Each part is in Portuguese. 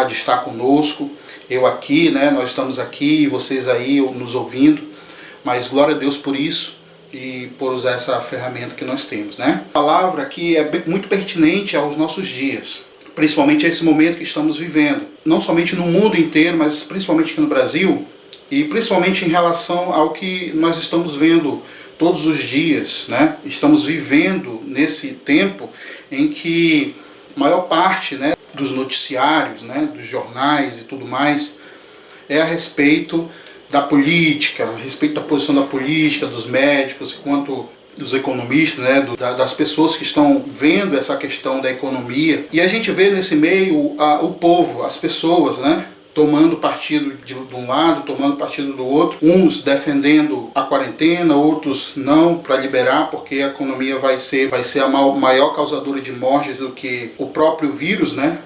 de estar conosco. Eu aqui, né? Nós estamos aqui, vocês aí nos ouvindo. Mas glória a Deus por isso e por usar essa ferramenta que nós temos, né? A palavra aqui é muito pertinente aos nossos dias, principalmente a esse momento que estamos vivendo. Não somente no mundo inteiro, mas principalmente aqui no Brasil, e principalmente em relação ao que nós estamos vendo todos os dias, né? Estamos vivendo nesse tempo em que a maior parte, né, dos noticiários, né, dos jornais e tudo mais, é a respeito da política, a respeito da posição da política, dos médicos, quanto dos economistas, né, das pessoas que estão vendo essa questão da economia. E a gente vê nesse meio o povo, as pessoas, né, tomando partido de um lado, tomando partido do outro, uns defendendo a quarentena, outros não, para liberar, porque a economia vai ser a maior causadora de mortes do que o próprio vírus, né?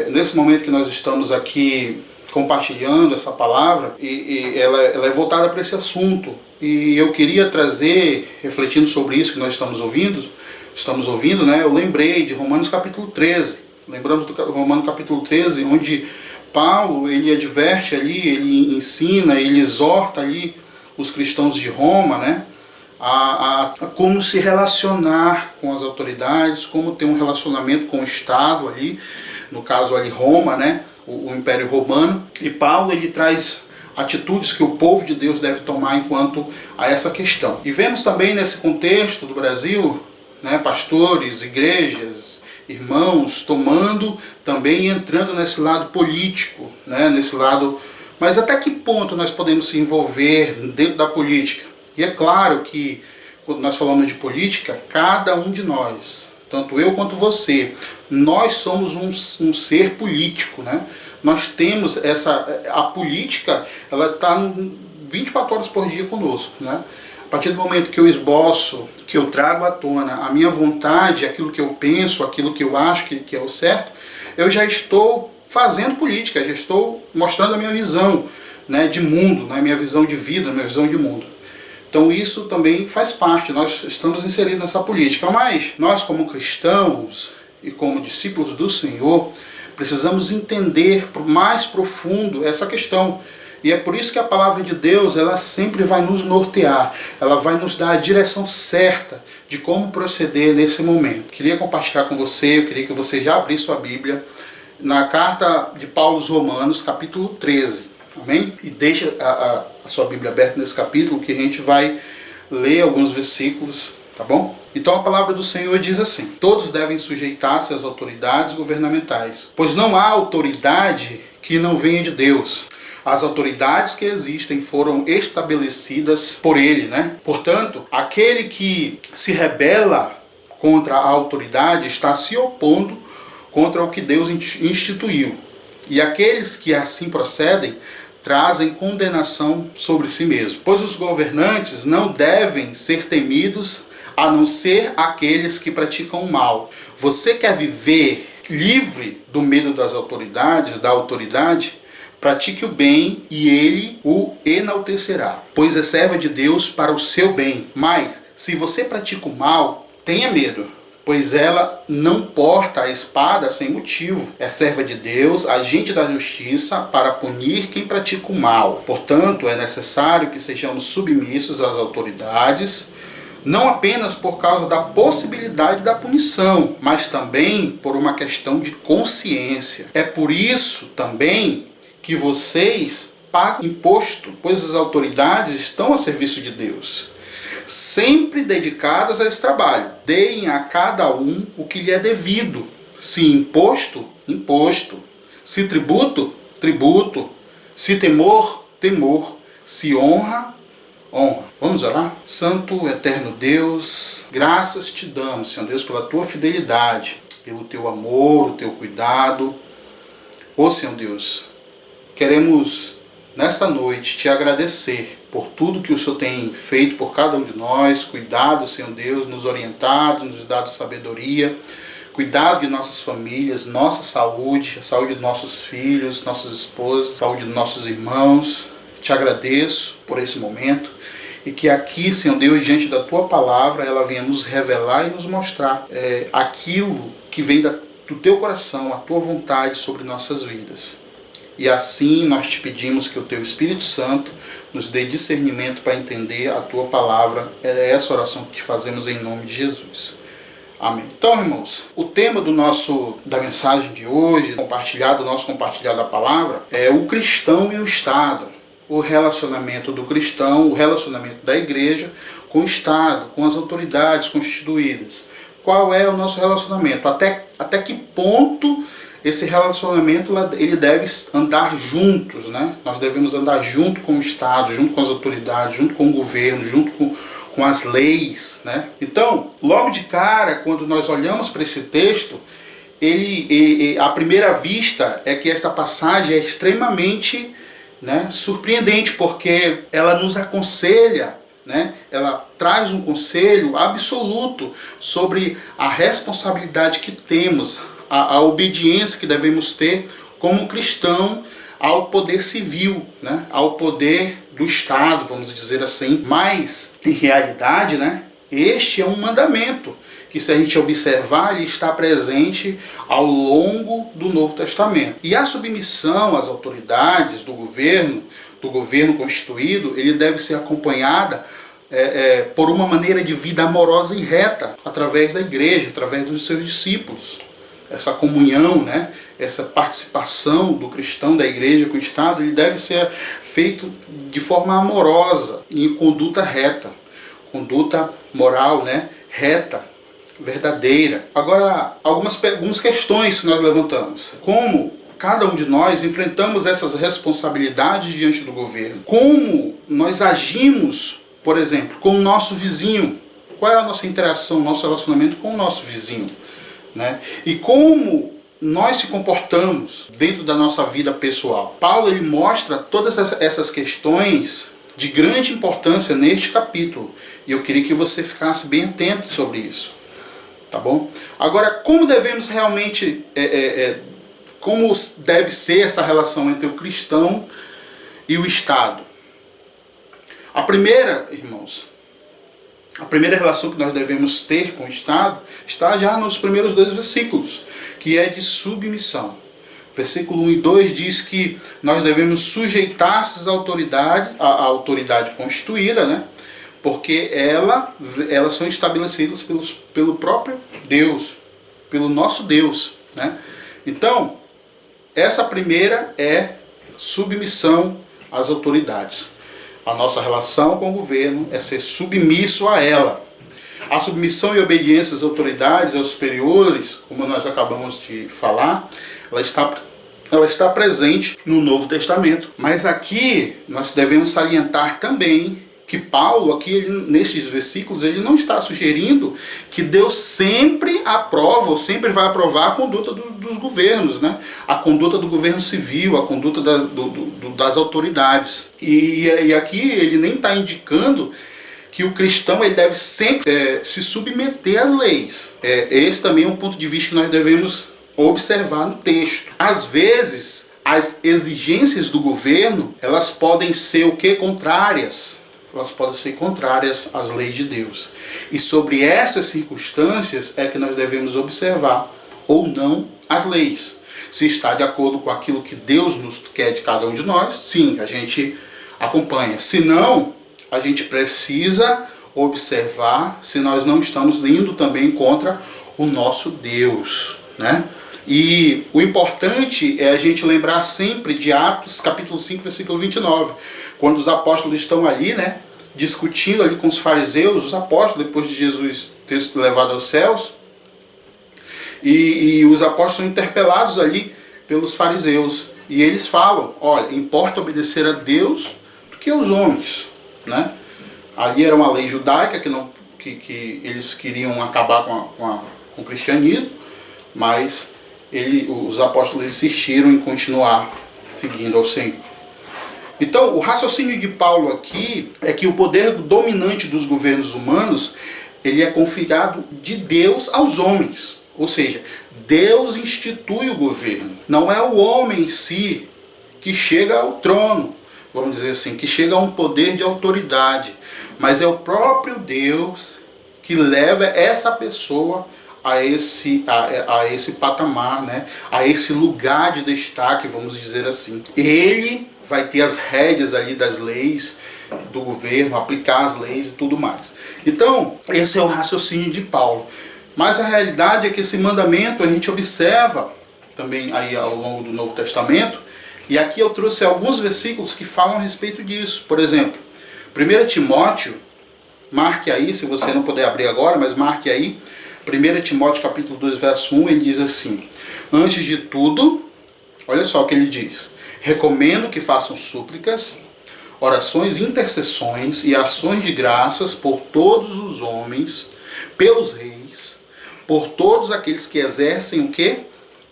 Nesse momento que nós estamos aqui compartilhando essa palavra, e ela é voltada para esse assunto, e eu queria trazer, refletindo sobre isso que nós estamos ouvindo, né? Eu lembrei de Romanos capítulo 13, lembramos do Romanos capítulo 13, onde Paulo, ele adverte ali, ele ensina, ele exorta ali os cristãos de Roma, né, a como se relacionar com as autoridades, como ter um relacionamento com o Estado ali, no caso ali Roma, né, o Império Romano. E Paulo, ele traz atitudes que o povo de Deus deve tomar enquanto a essa questão. E vemos também nesse contexto do Brasil, né, pastores, igrejas, irmãos tomando também e entrando nesse lado político, né, nesse lado. Mas até que ponto nós podemos se envolver dentro da política? E é claro que quando nós falamos de política, cada um de nós, tanto eu quanto você, nós somos um ser político, né? Nós temos a política, ela está 24 horas por dia conosco, né? A partir do momento que eu esboço, que eu trago à tona a minha vontade, aquilo que eu penso, aquilo que eu acho que é o certo, eu já estou fazendo política, já estou mostrando a minha visão, né, de mundo, né, minha visão de vida, minha visão de mundo. Então isso também faz parte, nós estamos inseridos nessa política. Mas nós, como cristãos e como discípulos do Senhor, precisamos entender mais profundo essa questão. E é por isso que a palavra de Deus, ela sempre vai nos nortear, ela vai nos dar a direção certa de como proceder nesse momento. Queria compartilhar com você, eu queria que você já abrisse sua Bíblia na carta de Paulo aos Romanos, capítulo 13, amém? E deixa a sua Bíblia aberta nesse capítulo, que a gente vai ler alguns versículos, tá bom? Então a palavra do Senhor diz assim: todos devem sujeitar-se às autoridades governamentais, pois não há autoridade que não venha de Deus. As autoridades que existem foram estabelecidas por ele, né? Portanto, aquele que se rebela contra a autoridade está se opondo contra o que Deus instituiu. E aqueles que assim procedem trazem condenação sobre si mesmos. Pois os governantes não devem ser temidos, a não ser aqueles que praticam o mal. Você quer viver livre do medo das autoridades, da autoridade? Pratique o bem e ele o enaltecerá, pois é serva de Deus para o seu bem. Mas, se você pratica o mal, tenha medo, pois ela não porta a espada sem motivo. É serva de Deus, agente da justiça, para punir quem pratica o mal. Portanto, é necessário que sejamos submissos às autoridades, não apenas por causa da possibilidade da punição, mas também por uma questão de consciência. É por isso também que vocês pagam imposto, pois as autoridades estão a serviço de Deus, sempre dedicadas a esse trabalho. Deem a cada um o que lhe é devido. Se imposto, imposto. Se tributo, tributo. Se temor, temor. Se honra, honra. Vamos orar? Santo, eterno Deus, graças te damos, Senhor Deus, pela tua fidelidade, pelo teu amor, o teu cuidado. Ô Senhor Deus, queremos nesta noite te agradecer por tudo que o Senhor tem feito por cada um de nós, cuidado, Senhor Deus, nos orientado, nos dado sabedoria, cuidado de nossas famílias, nossa saúde, a saúde dos nossos filhos, nossas esposas, a saúde dos nossos irmãos. Te agradeço por esse momento e que aqui, Senhor Deus, diante da tua palavra, ela venha nos revelar e nos mostrar aquilo que vem da do teu coração, a tua vontade sobre nossas vidas. E assim nós te pedimos que o teu Espírito Santo nos dê discernimento para entender a tua palavra. É essa oração que te fazemos em nome de Jesus. Amém. Então, irmãos, o tema da mensagem de hoje, do nosso compartilhado da palavra, é o cristão e o Estado. O relacionamento do cristão, o relacionamento da igreja com o Estado, com as autoridades constituídas. Qual é o nosso relacionamento? Até que ponto esse relacionamento ele deve andar juntos, né? Nós devemos andar junto com o Estado, junto com as autoridades, junto com o governo, junto com as leis, né? Então, logo de cara, quando nós olhamos para esse texto, à primeira vista é que esta passagem é extremamente, né, surpreendente, porque ela nos aconselha, né? Ela traz um conselho absoluto sobre a responsabilidade que temos, a obediência que devemos ter como cristão ao poder civil, né? Ao poder do Estado, vamos dizer assim. Mas, em realidade, né, este é um mandamento que, se a gente observar, ele está presente ao longo do Novo Testamento. E a submissão às autoridades do governo constituído, ele deve ser acompanhada por uma maneira de vida amorosa e reta, através da igreja, através dos seus discípulos. Essa comunhão, né, essa participação do cristão, da igreja com o Estado, ele deve ser feito de forma amorosa e em conduta reta, conduta moral, né, reta, verdadeira. Agora, algumas questões que nós levantamos. Como cada um de nós enfrentamos essas responsabilidades diante do governo? Como nós agimos, por exemplo, com o nosso vizinho? Qual é a nossa interação, nosso relacionamento com o nosso vizinho, né? E como nós se comportamos dentro da nossa vida pessoal? Paulo, ele mostra todas essas questões de grande importância neste capítulo. E eu queria que você ficasse bem atento sobre isso. Tá bom? Agora, como devemos realmente, como deve ser essa relação entre o cristão e o Estado? A primeira, irmãos, a primeira relação que nós devemos ter com o Estado está já nos primeiros 2 versículos, que é de submissão. Versículo 1 e 2 diz que nós devemos sujeitar-se à autoridade constituída, né? Porque elas são estabelecidas pelo próprio Deus, pelo nosso Deus, né? Então, essa primeira é submissão às autoridades. A nossa relação com o governo é ser submisso a ela. A submissão e obediência às autoridades, aos superiores, como nós acabamos de falar, ela está presente no Novo Testamento. Mas aqui nós devemos salientar também que Paulo, aqui nestes versículos, ele não está sugerindo que Deus sempre aprova ou sempre vai aprovar a conduta dos governos, né? A conduta do governo civil, a conduta das autoridades. E aqui ele nem está indicando que o cristão ele deve sempre se submeter às leis. Esse também é um ponto de vista que nós devemos observar no texto. Às vezes, as exigências do governo, elas podem ser o quê? Contrárias. Elas podem ser contrárias às leis de Deus. E sobre essas circunstâncias é que nós devemos observar ou não as leis. Se está de acordo com aquilo que Deus nos quer de cada um de nós, sim, a gente acompanha. Se não, a gente precisa observar se nós não estamos indo também contra o nosso Deus, né? E o importante é a gente lembrar sempre de Atos capítulo 5, versículo 29, quando os apóstolos estão ali, né, discutindo ali com os fariseus, os apóstolos, depois de Jesus ter sido levado aos céus, e os apóstolos são interpelados ali pelos fariseus, e eles falam, olha, importa obedecer a Deus do que aos homens, né? Ali era uma lei judaica que eles queriam acabar com o cristianismo, mas os apóstolos insistiram em continuar seguindo ao Senhor. Então, o raciocínio de Paulo aqui é que o poder dominante dos governos humanos, ele é confiado de Deus aos homens. Ou seja, Deus institui o governo. Não é o homem em si que chega ao trono, vamos dizer assim, que chega a um poder de autoridade, mas é o próprio Deus que leva essa pessoa a esse patamar, né? A esse lugar de destaque, vamos dizer assim. Ele vai ter as rédeas ali das leis do governo, aplicar as leis e tudo mais. Então, esse é o raciocínio de Paulo. Mas a realidade é que esse mandamento a gente observa também aí ao longo do Novo Testamento, e aqui eu trouxe alguns versículos que falam a respeito disso. Por exemplo, 1 Timóteo, marque aí, se você não puder abrir agora, mas marque aí, 1 Timóteo capítulo 2, verso 1, ele diz assim: antes de tudo, olha só o que ele diz: recomendo que façam súplicas, orações, intercessões e ações de graças por todos os homens, pelos reis, por todos aqueles que exercem o quê?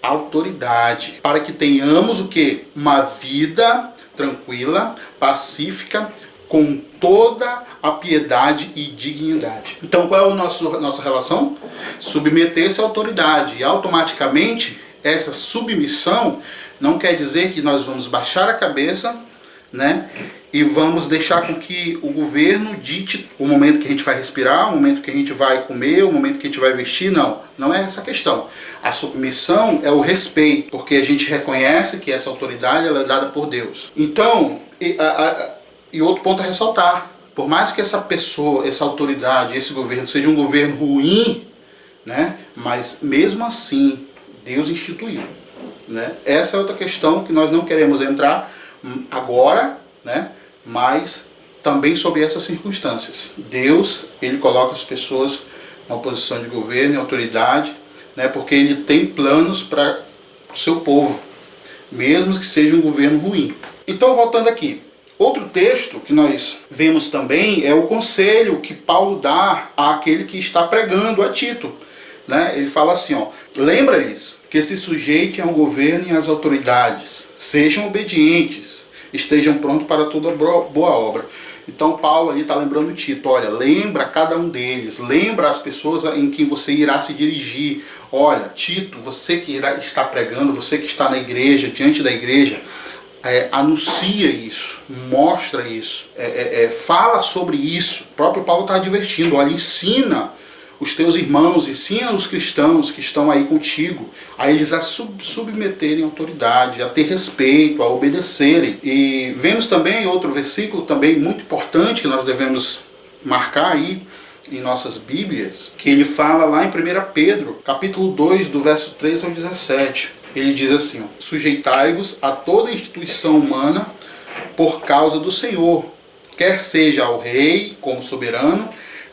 Autoridade, para que tenhamos o quê? Uma vida tranquila, pacífica, com toda a piedade e dignidade. Então qual é a nossa relação? Submeter-se à autoridade, e automaticamente essa submissão não quer dizer que nós vamos baixar a cabeça, né? E vamos deixar com que o governo dite o momento que a gente vai respirar, o momento que a gente vai comer, o momento que a gente vai vestir. Não, não é essa a questão. A submissão é o respeito, porque a gente reconhece que essa autoridade ela é dada por Deus. Então, e outro ponto a ressaltar: por mais que essa pessoa, essa autoridade, esse governo seja um governo ruim, né? Mas mesmo assim, Deus instituiu, né? Essa é outra questão que nós não queremos entrar agora, né? Mas também sobre essas circunstâncias. Deus, ele coloca as pessoas na posição de governo e autoridade, né? Porque ele tem planos para o seu povo, mesmo que seja um governo ruim. Então, voltando aqui, outro texto que nós vemos também é o conselho que Paulo dá àquele que está pregando, a Tito, né? Ele fala assim, ó: lembra-lhes que se sujeitem ao governo e às autoridades, sejam obedientes, estejam prontos para toda boa obra. Então Paulo ali está lembrando Tito: olha, lembra cada um deles, lembra as pessoas em quem você irá se dirigir. Olha, Tito, você que está pregando, você que está na igreja, diante da igreja, anuncia isso, mostra isso, fala sobre isso. O próprio Paulo está advertindo: olha, ensina os teus irmãos, ensina os cristãos que estão aí contigo, a eles a submeterem à autoridade, a ter respeito, a obedecerem. E vemos também outro versículo também muito importante que nós devemos marcar aí em nossas Bíblias, que ele fala lá em 1 Pedro, capítulo 2, do verso 3 ao 17. Ele diz assim, ó: sujeitai-vos a toda instituição humana por causa do Senhor, quer seja ao rei como soberano,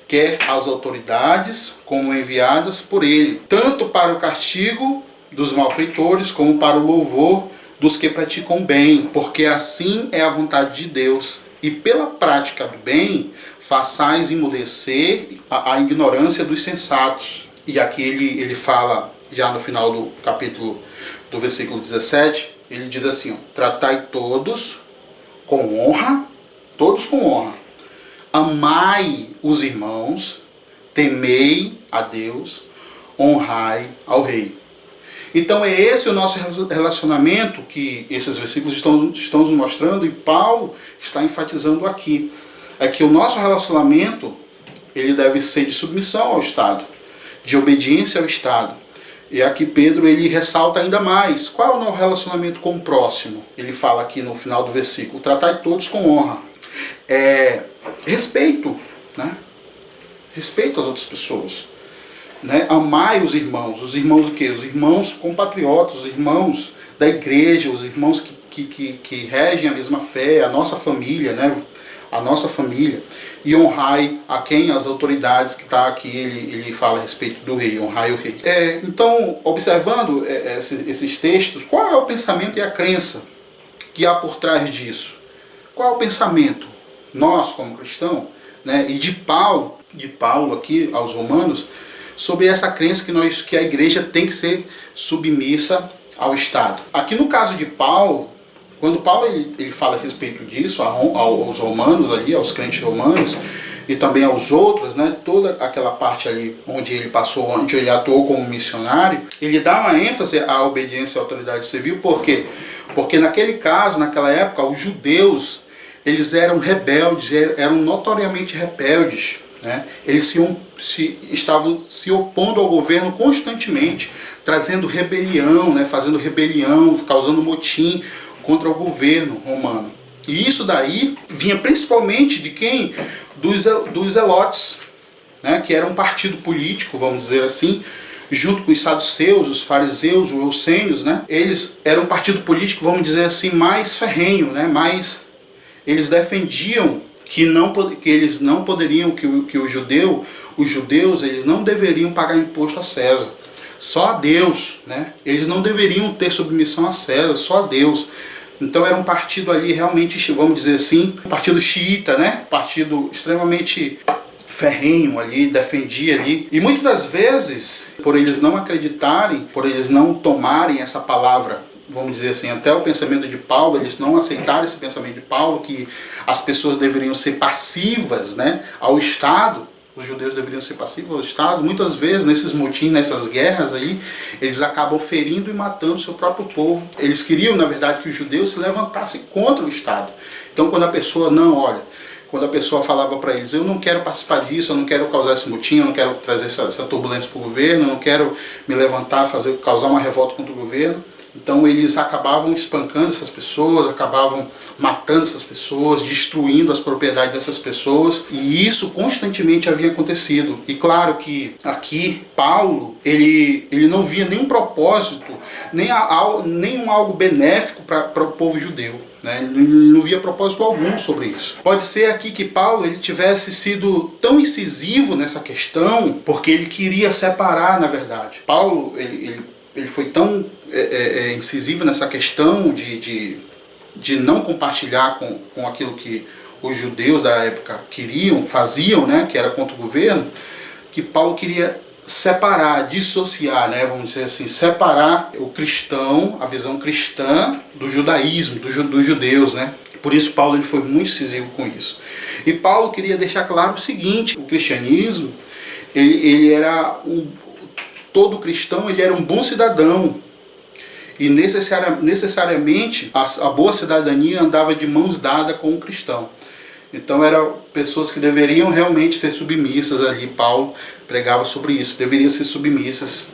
quer às autoridades como enviadas por ele, tanto para o castigo dos malfeitores como para o louvor dos que praticam bem, porque assim é a vontade de Deus. E pela prática do bem façais emudecer a ignorância dos sensatos. E aqui ele fala, já no final do capítulo, do versículo 17, ele diz assim, ó: tratai todos com honra, amai os irmãos, temei a Deus, honrai ao rei. Então é esse o nosso relacionamento que esses versículos estão nos mostrando, e Paulo está enfatizando aqui. É que o nosso relacionamento ele deve ser de submissão ao Estado, de obediência ao Estado. E aqui Pedro ele ressalta ainda mais. Qual é o nosso relacionamento com o próximo? Ele fala aqui no final do versículo: tratai todos com honra. Respeito, né? Respeito às outras pessoas, né? Amai os irmãos o quê? Os irmãos compatriotas, os irmãos da igreja, os irmãos que regem a mesma fé, a nossa família, né? A nossa família. E honrai a quem? As autoridades, que está aqui, ele fala a respeito do rei, honrai o rei. Então, observando esses textos, qual é o pensamento e a crença que há por trás disso? Qual é o pensamento? Nós, como cristãos, né, e de Paulo aqui aos Romanos, sobre essa crença que a igreja tem que ser submissa ao Estado. Aqui no caso de Paulo, quando Paulo ele fala a respeito disso aos romanos ali, aos crentes romanos, e também aos outros, né, toda aquela parte ali onde ele passou, onde ele atuou como missionário, ele dá uma ênfase à obediência à autoridade civil. Por quê? Porque naquele caso, naquela época, os judeus, eles eram rebeldes, eram notoriamente rebeldes, né? Eles estavam se opondo ao governo constantemente, trazendo rebelião, né? Fazendo rebelião, causando motim contra o governo romano. E isso daí vinha principalmente de quem? Dos zelotes, né? Que era um partido político, vamos dizer assim, junto com os saduceus, os fariseus, os essênios, né? Eles eram um partido político, vamos dizer assim, mais ferrenho, né? Eles defendiam que eles não poderiam, que os judeus eles não deveriam pagar imposto a César, só a Deus, né? Eles não deveriam ter submissão a César, só a Deus. Então era um partido ali realmente, vamos dizer assim, um partido xiita, né? Partido extremamente ferrenho ali, defendia ali. E muitas das vezes, por eles não acreditarem, por eles não tomarem essa palavra, vamos dizer assim, até o pensamento de Paulo, eles não aceitaram esse pensamento de Paulo, que as pessoas deveriam ser passivas, né, ao Estado, os judeus deveriam ser passivos ao Estado. Muitas vezes, nesses motins, nessas guerras aí, eles acabam ferindo e matando o seu próprio povo. Eles queriam, na verdade, que os judeus se levantassem contra o Estado. Então, quando a pessoa quando a pessoa falava para eles, eu não quero participar disso, eu não quero causar esse motim, eu não quero trazer essa turbulência para o governo, eu não quero me levantar, causar uma revolta contra o governo. Então eles acabavam espancando essas pessoas, acabavam matando essas pessoas, destruindo as propriedades dessas pessoas, e isso constantemente havia acontecido. E claro que aqui Paulo, ele não via nenhum propósito, nenhum algo benéfico para o povo judeu, né? Ele não via propósito algum sobre isso. Pode ser aqui que Paulo ele tivesse sido tão incisivo nessa questão, porque ele queria separar, na verdade. Paulo, ele foi tão incisivo nessa questão de não compartilhar com aquilo que os judeus da época faziam, né, que era contra o governo, que Paulo queria separar, dissociar, né, vamos dizer assim, separar o cristão, a visão cristã do judaísmo, dos judeus, né. Por isso Paulo ele foi muito incisivo com isso. E Paulo queria deixar claro o seguinte: o cristianismo, todo cristão ele era um bom cidadão. E necessariamente a boa cidadania andava de mãos dadas com o cristão. Então eram pessoas que deveriam realmente ser submissas ali. Paulo pregava sobre isso, deveriam ser submissas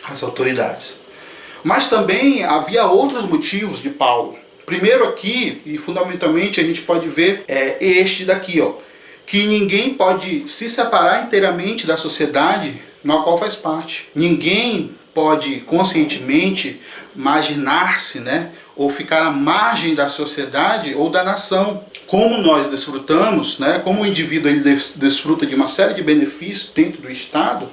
às autoridades. Mas também havia outros motivos de Paulo. Primeiro aqui, e fundamentalmente a gente pode ver este daqui, ó, que ninguém pode se separar inteiramente da sociedade na qual faz parte. Ninguém pode conscientemente marginar-se, né, ou ficar à margem da sociedade ou da nação. Como nós desfrutamos, né, como o indivíduo ele desfruta de uma série de benefícios dentro do Estado,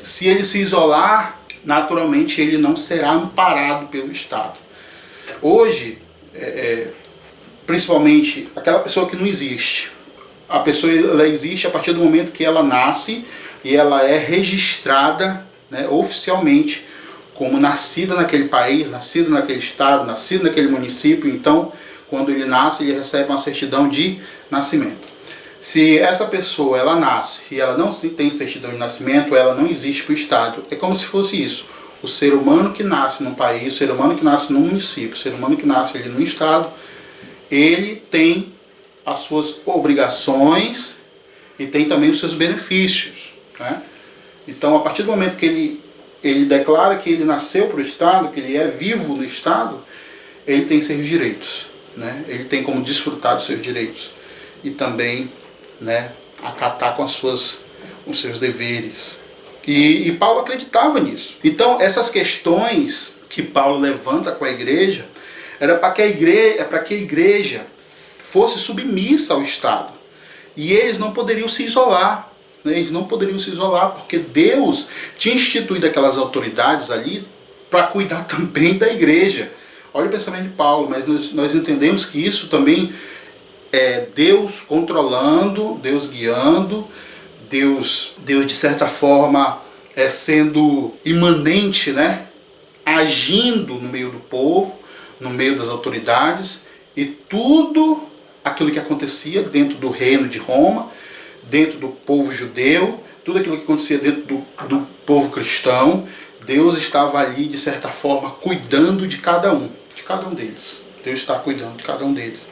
se ele se isolar, naturalmente ele não será amparado pelo Estado. Hoje, principalmente aquela pessoa que não existe, a pessoa ela existe a partir do momento que ela nasce e ela é registrada, né, oficialmente como nascida naquele país, nascida naquele estado, nascida naquele município. Então, quando ele nasce, ele recebe uma certidão de nascimento. Se essa pessoa ela nasce e ela não tem certidão de nascimento, ela não existe para o Estado. É como se fosse isso. O ser humano que nasce num país, o ser humano que nasce num município, o ser humano que nasce ali no Estado, ele tem as suas obrigações e tem também os seus benefícios, né? Então, a partir do momento que ele declara que ele nasceu para o Estado, que ele é vivo no Estado, ele tem seus direitos, né? Ele tem como desfrutar dos seus direitos e também, né, acatar com os seus deveres. E Paulo acreditava nisso. Então, essas questões que Paulo levanta com a igreja era para que a igreja fosse submissa ao Estado. E eles não poderiam se isolar. Eles não poderiam se isolar, porque Deus tinha instituído aquelas autoridades ali para cuidar também da igreja. Olha o pensamento de Paulo, mas nós entendemos que isso também é Deus controlando, Deus guiando, Deus de certa forma sendo imanente, né? Agindo no meio do povo, no meio das autoridades, e tudo aquilo que acontecia dentro do reino de Roma, dentro do povo judeu, tudo aquilo que acontecia dentro do povo cristão, Deus estava ali, de certa forma, cuidando de cada um deles. Deus está cuidando de cada um deles,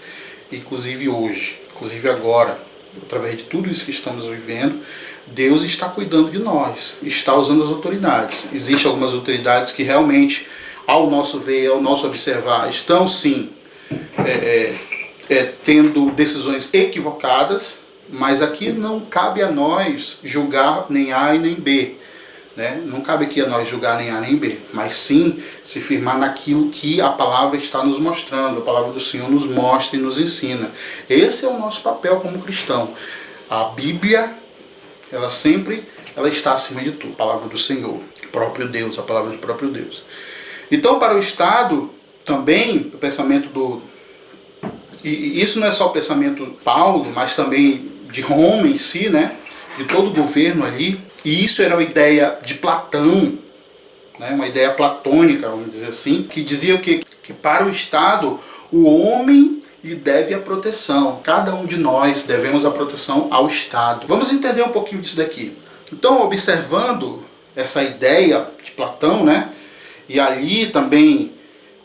inclusive hoje, inclusive agora, através de tudo isso que estamos vivendo, Deus está cuidando de nós, está usando as autoridades. Existem algumas autoridades que realmente, ao nosso ver, ao nosso observar, estão sim tendo decisões equivocadas, mas aqui não cabe a nós julgar nem A e nem B. Né? Não cabe aqui a nós julgar nem A nem B, mas sim se firmar naquilo que a palavra está nos mostrando, a palavra do Senhor nos mostra e nos ensina. Esse é o nosso papel como cristão. A Bíblia, ela está acima de tudo, a palavra do Senhor, próprio Deus, a palavra do próprio Deus. Então, para o Estado, também, o pensamento e isso não é só o pensamento de Paulo, mas também de Roma em si, né? De todo o governo ali, e isso era uma ideia de Platão, né? Uma ideia platônica, vamos dizer assim, que dizia que para o Estado, o homem lhe deve a proteção. Cada um de nós devemos a proteção ao Estado. Vamos entender um pouquinho disso daqui. Então, observando essa ideia de Platão, né? E ali também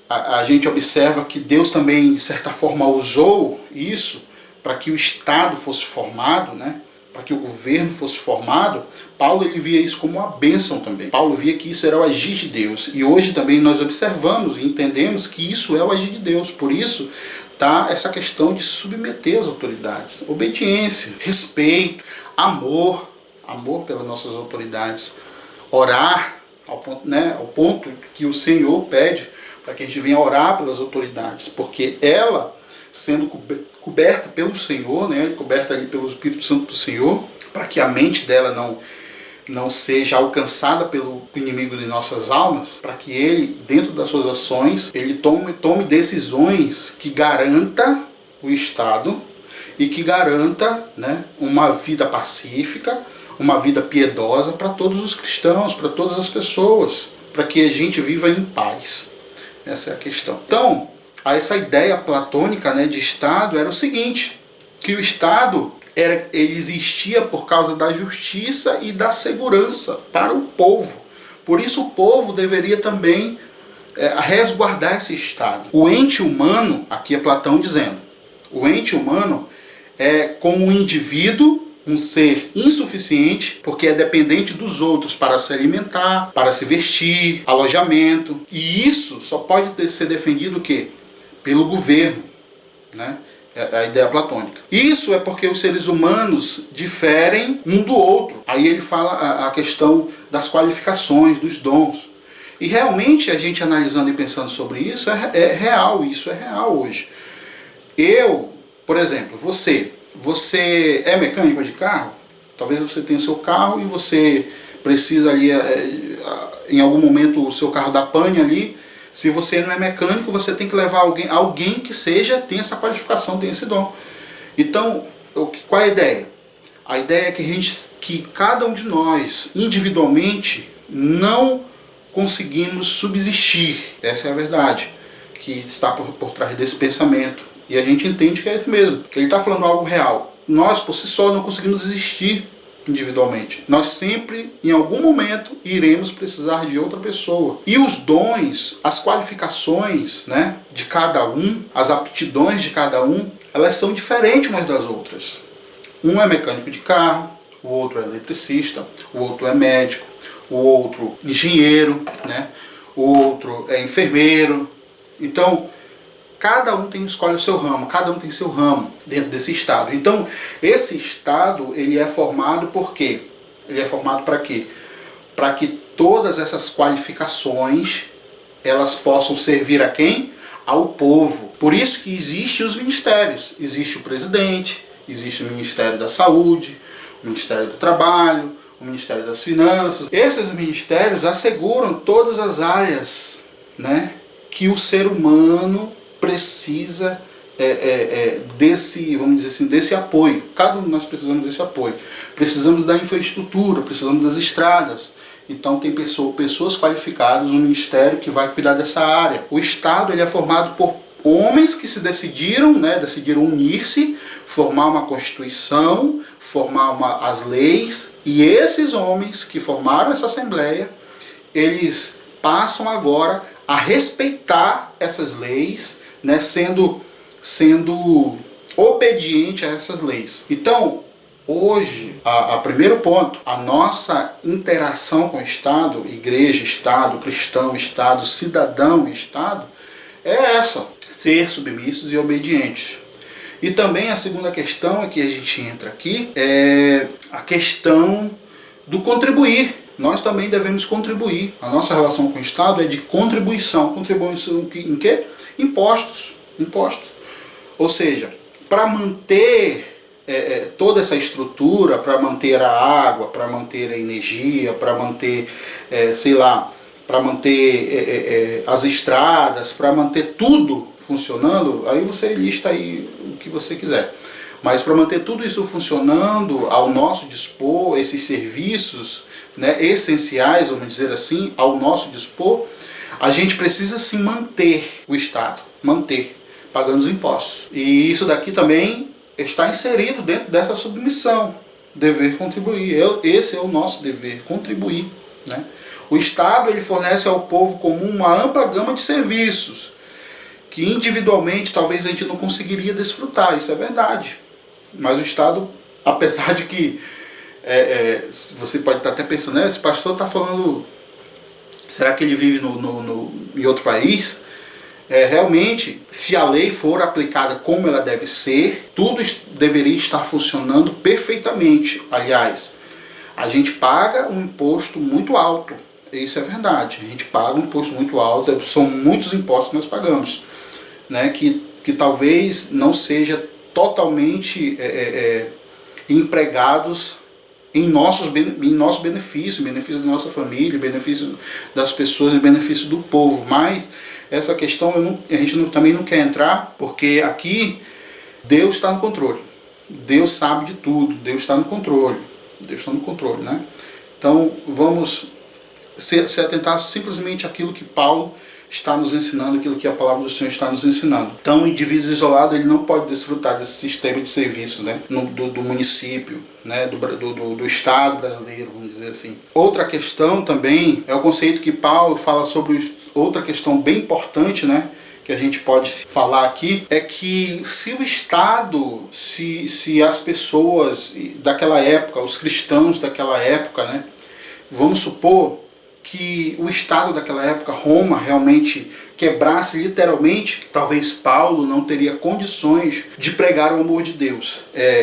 a gente observa que Deus também, de certa forma, usou isso para que o Estado fosse formado, né? Para que o governo fosse formado. Paulo ele via isso como uma bênção também. Paulo via que isso era o agir de Deus. E hoje também nós observamos e entendemos que isso é o agir de Deus. Por isso está essa questão de submeter as autoridades. Obediência, respeito, amor pelas nossas autoridades. Orar ao ponto, né, ao ponto que o Senhor pede para que a gente venha orar pelas autoridades. Porque ela, sendo coberta pelo Senhor, né, coberta ali pelo Espírito Santo do Senhor, para que a mente dela não seja alcançada pelo inimigo de nossas almas, para que ele, dentro das suas ações, ele tome decisões que garanta o Estado e que garanta, né, uma vida pacífica, uma vida piedosa para todos os cristãos, para todas as pessoas, para que a gente viva em paz. Essa é a questão. Então, essa ideia platônica, né, de Estado era o seguinte, que o Estado ele existia por causa da justiça e da segurança para o povo. Por isso o povo deveria também resguardar esse Estado. O ente humano, aqui é Platão dizendo, o ente humano é como um indivíduo, um ser insuficiente, porque é dependente dos outros para se alimentar, para se vestir, alojamento. E isso só pode ser defendido o quê? Pelo governo, né? É a ideia platônica. Isso é porque os seres humanos diferem um do outro. Aí ele fala a questão das qualificações, dos dons. E realmente a gente analisando e pensando sobre isso, é real hoje. Eu, por exemplo, você é mecânico de carro? Talvez você tenha seu carro e você precisa ali, em algum momento o seu carro dá pane ali. Se você não é mecânico, você tem que levar alguém que tenha essa qualificação, tenha esse dom. Então, qual é a ideia? A ideia é que cada um de nós, individualmente, não conseguimos subsistir. Essa é a verdade, que está por trás desse pensamento. E a gente entende que é isso mesmo. Ele está falando algo real. Nós, por si só, não conseguimos existir individualmente. Nós sempre, em algum momento, iremos precisar de outra pessoa. E os dons, as qualificações, né, de cada um, as aptidões de cada um, elas são diferentes umas das outras. Um é mecânico de carro, o outro é eletricista, o outro é médico, o outro engenheiro, né, o outro é enfermeiro. Então, cada um escolhe o seu ramo, cada um tem seu ramo dentro desse Estado. Então, esse Estado, ele é formado por quê? Ele é formado para quê? Para que todas essas qualificações, elas possam servir a quem? Ao povo. Por isso que existem os ministérios. Existe o presidente, existe o Ministério da Saúde, o Ministério do Trabalho, o Ministério das Finanças. Esses ministérios asseguram todas as áreas, né, que o ser humano precisa desse, vamos dizer assim, desse apoio. Cada um de nós precisamos desse apoio. Precisamos da infraestrutura, precisamos das estradas. Então tem pessoas qualificadas no ministério que vai cuidar dessa área. O Estado ele é formado por homens que decidiram unir-se, formar uma constituição, formar as leis, e esses homens que formaram essa assembleia, eles passam agora a respeitar essas leis, né, sendo obediente a essas leis. Então, hoje, a primeiro ponto, a nossa interação com o Estado, igreja, Estado, cristão, Estado, cidadão e Estado, é essa, ser submissos e obedientes. E também a segunda questão é que a gente entra aqui, é a questão do contribuir. Nós também devemos contribuir. A nossa relação com o Estado é de contribuição. Contribuição em quê? Impostos. Impostos. Ou seja, para manter toda essa estrutura, para manter a água, para manter a energia, para manter, para manter as estradas, para manter tudo funcionando, aí você lista aí o que você quiser. Mas para manter tudo isso funcionando ao nosso dispor, esses serviços, né, essenciais, vamos dizer assim, ao nosso dispor, a gente precisa sim manter o Estado, manter, pagando os impostos. E isso daqui também está inserido dentro dessa submissão, dever contribuir. Esse é o nosso dever, contribuir, né? O Estado ele fornece ao povo comum uma ampla gama de serviços que individualmente talvez a gente não conseguiria desfrutar, isso é verdade. Mas o Estado, apesar de que você pode estar até pensando, esse pastor está falando, será que ele vive em outro país? Realmente, se a lei for aplicada como ela deve ser, tudo deveria estar funcionando perfeitamente. Aliás, a gente paga um imposto muito alto, isso é verdade, a gente paga um imposto muito alto, são muitos impostos que nós pagamos, né, que talvez não seja totalmente empregados em nosso benefício, benefício da nossa família, benefício das pessoas e benefício do povo. Mas essa questão a gente também não quer entrar, porque aqui Deus está no controle. Deus sabe de tudo, Deus está no controle. Deus está no controle, né? Então vamos se atentar simplesmente àquilo que Paulo está nos ensinando, aquilo que a palavra do Senhor está nos ensinando. Então, o indivíduo isolado ele não pode desfrutar desse sistema de serviços, né, do município, né, do Estado brasileiro, vamos dizer assim. Outra questão também é o conceito que Paulo fala sobre, outra questão bem importante, né, que a gente pode falar aqui, é que se o Estado, se as pessoas daquela época, os cristãos daquela época, né, vamos supor que o Estado daquela época, Roma, realmente quebrasse literalmente, talvez Paulo não teria condições de pregar o amor de Deus.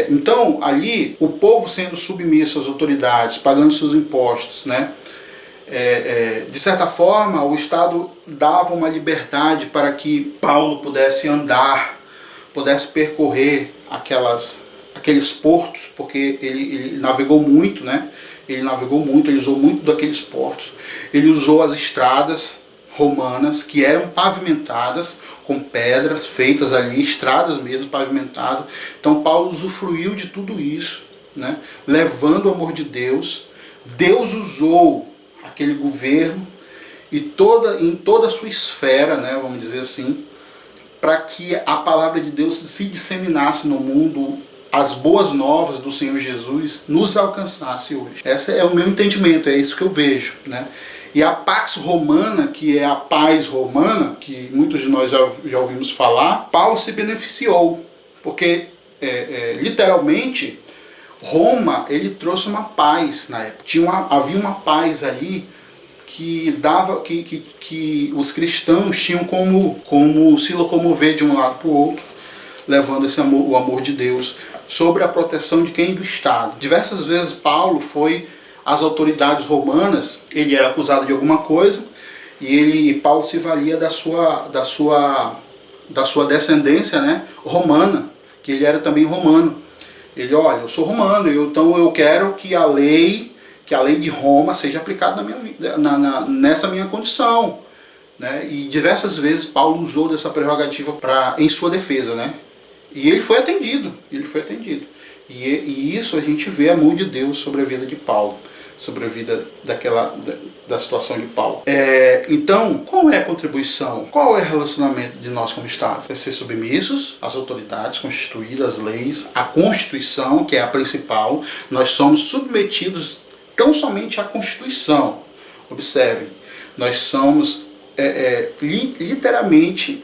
Então, ali, o povo sendo submisso às autoridades, pagando seus impostos, né? De certa forma, o Estado dava uma liberdade para que Paulo pudesse andar, pudesse percorrer aqueles portos, porque ele navegou muito, né? Ele navegou muito, ele usou muito daqueles portos. Ele usou as estradas romanas que eram pavimentadas com pedras feitas ali, estradas mesmo pavimentadas. Então Paulo usufruiu de tudo isso, né? Levando o amor de Deus. Deus usou aquele governo e em toda a sua esfera, né, vamos dizer assim, para que a palavra de Deus se disseminasse no mundo, as boas novas do Senhor Jesus nos alcançasse hoje. Esse é o meu entendimento, é isso que eu vejo, né? E a Pax Romana, que é a paz romana, que muitos de nós já ouvimos falar, Paulo se beneficiou, porque literalmente Roma, ele trouxe uma paz na época. Havia uma paz ali que dava, que os cristãos tinham como se locomover de um lado para o outro, levando o amor de Deus sobre a proteção de quem? Do Estado. Diversas vezes Paulo foi às autoridades romanas, ele era acusado de alguma coisa, e Paulo se valia da sua descendência, né, romana, que ele era também romano. Ele, olha, eu sou romano, então eu quero que a lei de Roma seja aplicada na minha vida, nessa minha condição, né? E diversas vezes Paulo usou dessa prerrogativa em sua defesa, né? E ele foi atendido, E isso a gente vê a mão de Deus sobre a vida de Paulo, sobre a vida da situação de Paulo. Então, qual é a contribuição? Qual é o relacionamento de nós como Estado? É ser submissos às autoridades constituídas, às leis, à Constituição, que é a principal. Nós somos submetidos tão somente à Constituição. Observem, nós somos literalmente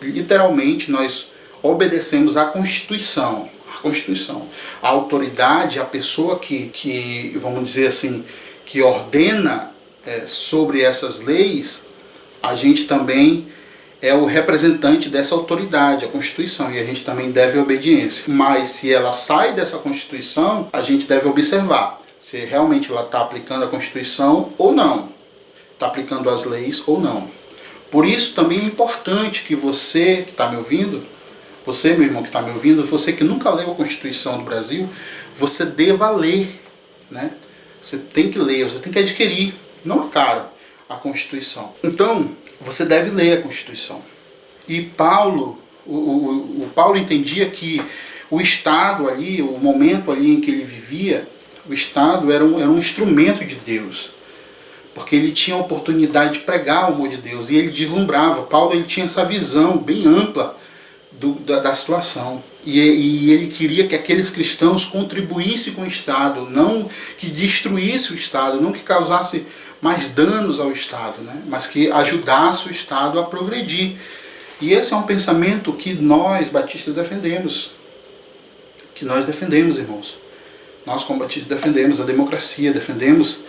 nós obedecemos à Constituição. Constituição. A autoridade, a pessoa que vamos dizer assim, que ordena sobre essas leis, a gente também é o representante dessa autoridade, a Constituição, e a gente também deve obediência. Mas se ela sai dessa Constituição, a gente deve observar se realmente ela está aplicando a Constituição ou não, está aplicando as leis ou não. Por isso também é importante que você que está me ouvindo, você, meu irmão que está me ouvindo, você que nunca leu a Constituição do Brasil, você deva ler, né? Você tem que ler, você tem que adquirir, não é caro, a Constituição. Então, você deve ler a Constituição. E Paulo, o Paulo entendia que o Estado ali, o momento ali em que ele vivia, o Estado era um instrumento de Deus. Porque ele tinha a oportunidade de pregar o amor de Deus. E ele deslumbrava. Paulo ele tinha essa visão bem ampla da situação. E ele queria que aqueles cristãos contribuíssem com o Estado. Não que destruísse o Estado. Não que causasse mais danos ao Estado. Né? Mas que ajudasse o Estado a progredir. E esse é um pensamento que nós, batistas, defendemos. Que nós defendemos, irmãos. Nós, como batistas, defendemos a democracia. Defendemos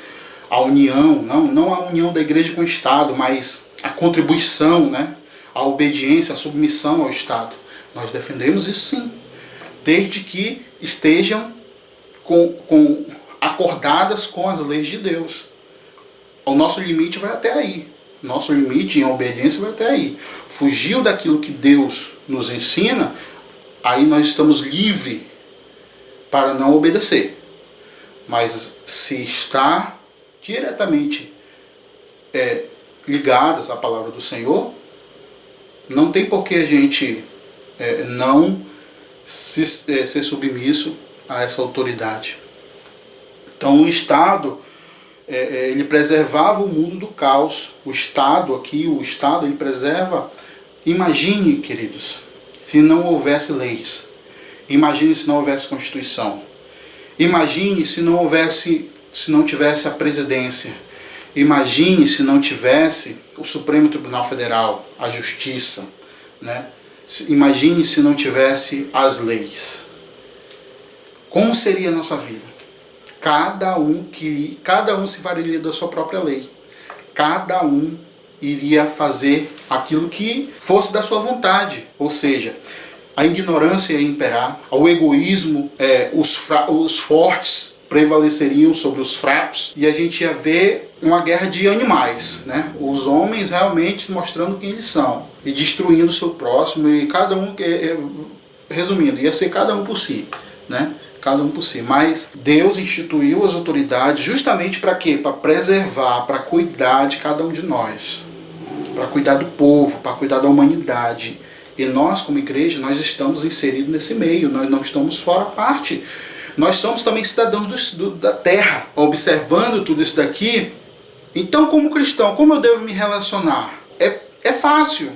a união, não a união da igreja com o Estado, mas a contribuição, né? A obediência, a submissão ao Estado. Nós defendemos isso sim, desde que estejam acordadas com as leis de Deus. O nosso limite vai até aí. Nosso limite em obediência vai até aí. Fugiu daquilo que Deus nos ensina, aí nós estamos livres para não obedecer. Mas se está diretamente ligadas à palavra do Senhor, não tem por que a gente não ser submisso a essa autoridade. Então o Estado, ele preservava o mundo do caos. O Estado ele preserva. Imagine, queridos, se não houvesse leis. Imagine se não houvesse Constituição. Imagine se não tivesse a presidência. Imagine se não tivesse o Supremo Tribunal Federal, a Justiça, né? Imagine se não tivesse as leis. Como seria a nossa vida? Cada um se faria da sua própria lei. Cada um iria fazer aquilo que fosse da sua vontade. Ou seja, a ignorância ia imperar, o egoísmo, os fortes prevaleceriam sobre os fracos, e a gente ia ver uma guerra de animais, né? Os homens realmente mostrando quem eles são e destruindo o seu próximo, e cada um, resumindo, ia ser cada um por si, né? Cada um por si. Mas Deus instituiu as autoridades justamente para quê? Para preservar, para cuidar de cada um de nós, para cuidar do povo, para cuidar da humanidade. E nós, como igreja, nós estamos inseridos nesse meio, nós não estamos fora parte. Nós somos também cidadãos da terra, observando tudo isso daqui. Então, como cristão, como eu devo me relacionar? É fácil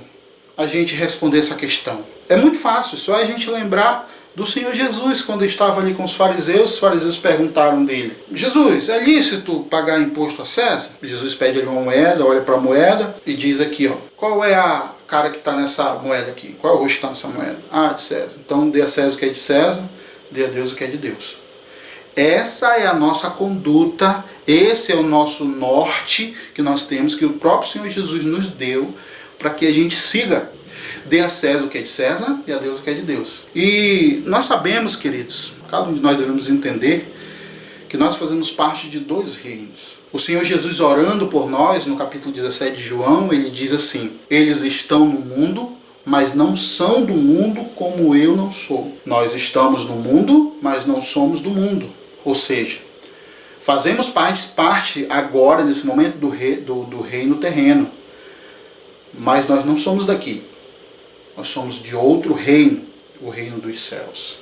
a gente responder essa questão. É muito fácil, só a gente lembrar do Senhor Jesus, quando estava ali com os fariseus perguntaram dele: Jesus, é lícito pagar imposto a César? Jesus pede ali uma moeda, olha para a moeda e diz aqui, ó, qual é a cara que está nessa moeda aqui? Qual é o rosto que está nessa moeda? Ah, de César. Então dê a César o que é de César, dê a Deus o que é de Deus. Essa é a nossa conduta, esse é o nosso norte que nós temos, que o próprio Senhor Jesus nos deu para que a gente siga. Dê a César o que é de César e a Deus o que é de Deus. E nós sabemos, queridos, cada um de nós devemos entender que nós fazemos parte de dois reinos. O Senhor Jesus, orando por nós, no capítulo 17 de João, ele diz assim: eles estão no mundo, mas não são do mundo como eu não sou. Nós estamos no mundo, mas não somos do mundo. Ou seja, fazemos parte agora, nesse momento, do reino terreno. Mas nós não somos daqui. Nós somos de outro reino, o reino dos céus.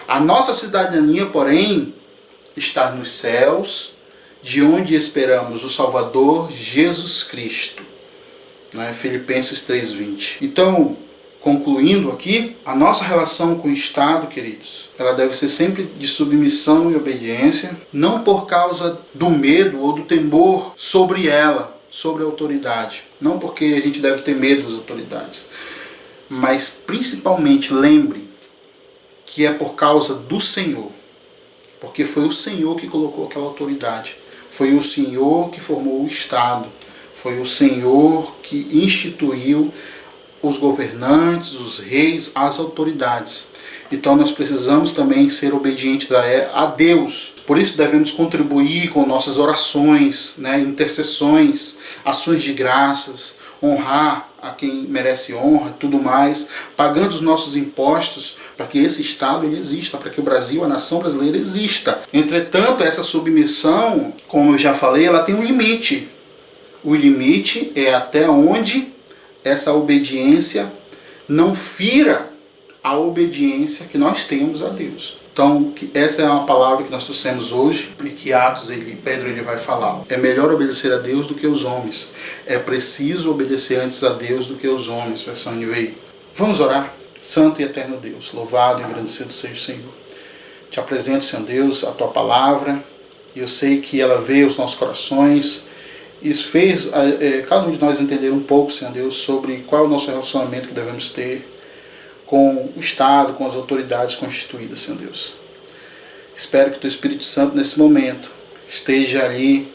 A nossa cidadania, porém, está nos céus, de onde esperamos o Salvador Jesus Cristo. Né? Filipenses 3:20. Então, concluindo aqui, a nossa relação com o Estado, queridos, ela deve ser sempre de submissão e obediência, não por causa do medo ou do temor sobre ela, sobre a autoridade. Não porque a gente deve ter medo das autoridades. Mas principalmente lembre que é por causa do Senhor. Porque foi o Senhor que colocou aquela autoridade. Foi o Senhor que formou o Estado. Foi o Senhor que instituiu os governantes, os reis, as autoridades. Então nós precisamos também ser obedientes a Deus. Por isso devemos contribuir com nossas orações, intercessões, ações de graças, honrar a quem merece honra, tudo mais, pagando os nossos impostos para que esse Estado ele exista, para que o Brasil, a nação brasileira exista. Entretanto, essa submissão, como eu já falei, ela tem um limite. O limite é até onde essa obediência não fira a obediência que nós temos a Deus. Então, essa é uma palavra que nós trouxemos hoje e que Pedro ele vai falar. É melhor obedecer a Deus do que os homens. É preciso obedecer antes a Deus do que os homens. Versão NVI. Vamos orar. Santo e eterno Deus, louvado e engrandecido seja o Senhor. Te apresento, Senhor Deus, a Tua palavra. E eu sei que ela veio aos nossos corações. Isso fez cada um de nós entender um pouco, Senhor Deus, sobre qual é o nosso relacionamento que devemos ter com o Estado, com as autoridades constituídas, Senhor Deus. Espero que o Teu Espírito Santo, nesse momento, esteja ali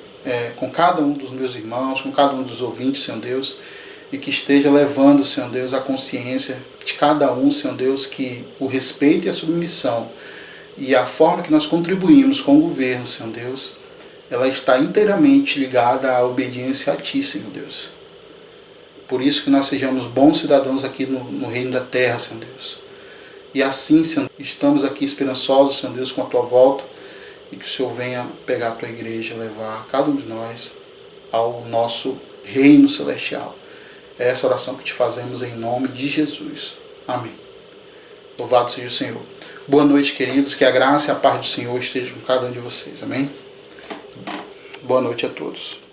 com cada um dos meus irmãos, com cada um dos ouvintes, Senhor Deus, e que esteja levando, Senhor Deus, a consciência de cada um, Senhor Deus, que o respeito e a submissão e a forma que nós contribuímos com o governo, Senhor Deus, ela está inteiramente ligada à obediência a Ti, Senhor Deus. Por isso que nós sejamos bons cidadãos aqui no reino da terra, Senhor Deus. E assim, Senhor, estamos aqui esperançosos, Senhor Deus, com a Tua volta e que o Senhor venha pegar a Tua igreja, levar cada um de nós ao nosso reino celestial. É essa oração que te fazemos em nome de Jesus. Amém. Louvado seja o Senhor. Boa noite, queridos. Que a graça e a paz do Senhor estejam com cada um de vocês. Amém. Boa noite a todos.